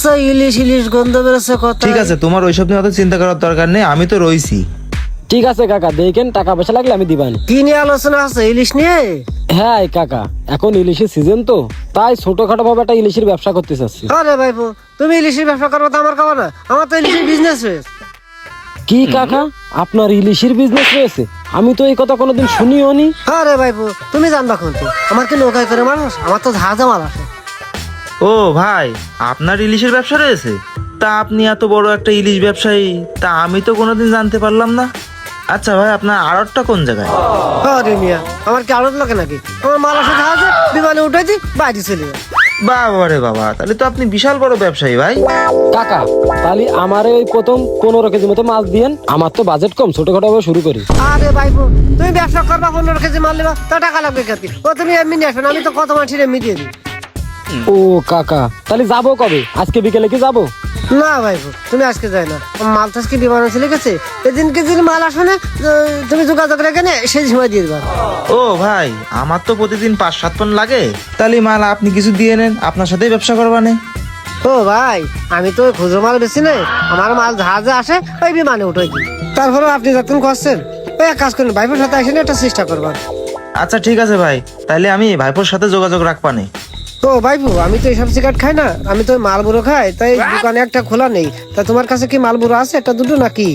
আচ্ছা, ইলিশ ইলিশ গন্ধ বেরোচ্ছে কত। ঠিক আছে, তোমার ওইসব নিয়ে অত চিন্তা করার দরকার নেই, আমি তো রইছি। ঠিক আছে কাকা, দেখেন টাকা পয়সা লাগলে আমি দিবান। কি নিয়ে আলোচনা আছে, ইলিশ নিয়ে? হ্যাঁ কাকা, এখন ইলিশের সিজন তো, তাই ছোটখাটো ভাবে একটা ইলিশের ব্যবসা করতে চাচ্ছি। আরে ভাইপো, তুমি ইলিশের ব্যবসা করবো তো আমার খাবো না? আমার তো ইলিশের বিজনেস রয়েছে। কি কাকা, আপনার ইলিশের বিজনেস রয়েছে? আমি তো এই কথা কোনোদিন শুনিও নি। আরে ভাইপো, তুমি জানবা কোন তো, আমার কি নৌকায় করে মানুষ? আমার তো জাহাজে মাল আসে। ও ভাই, আপনার ইলিশের ব্যবসা রয়েছে? তা আপনি এত বড় একটা ইলিশ ব্যবসায়ী, তা আমি তো কোনোদিন জানতে পারলাম না। আচ্ছা ভাই, আপনার আড়তটা কোন জায়গায়? আরে মিয়া, আমার কি আড়ত লাগে নাকি? আমার মাল আসে জাহাজে, বিমানে উঠেছি, বাইরে চলে যাই। বাবা রে বাবা, তাহলে তো আপনি বিশাল বড় ব্যবসায়ী ভাই। কাকা, তাহলে আমার ওই প্রথম 15 কেজি মতো মাছ দিয়েন, আমার তো বাজেট কম, ছোটখাটো ভাবে শুরু করি। আরে ভাইপো, তুমি ব্যবসা করবা 15 কেজি মাল নেবা, তা টাকা লাগবে কেন? ও তুমি এমনি নিয়ে আসবে না, আমি তো কত মানুষের এমনি দিয়ে দিই। ও কাকা, তাহলে যাবো কবে? আজকে বিকেলে কি যাবো? না ভাইপো, তুমি আজকে যাই না, মাল তো আজকে বিমানে চলে গেছে। এদিনকে যদি মাল আসবে না, তুমি যোগাযোগ রেখে নে, সেই সময় দিয়ে দিবা। ও ভাই, আমার তো প্রতিদিন 5-7 টন লাগে, তাহলে মাল আপনি কিছু দিয়ে নেন, আপনার সাথেই ব্যবসা করবানে। ও ভাই, আমি তো ওই খুচরো মাল বেশি নেই, আমার মাল জাহাজে আসে, ওই বিমানে উঠে দিই। তারপরে আপনি যতক্ষণ করছেন, ওই এক কাজ করেন, ভাইপোর সাথে আসেন, একটা চেষ্টা করবার। আচ্ছা ঠিক আছে ভাই, তাহলে আমি ভাইপোর সাথে যোগাযোগ রাখবানে। ও ভাইপো, আমি তো এইসব সিগারেট খাই না, আমি তো মালবুড়ো খাই, তাই দোকানে একটা খোলা নেই। তা তোমার কাছে কি মালবুড়ো আছে একটা দুটো নাকি?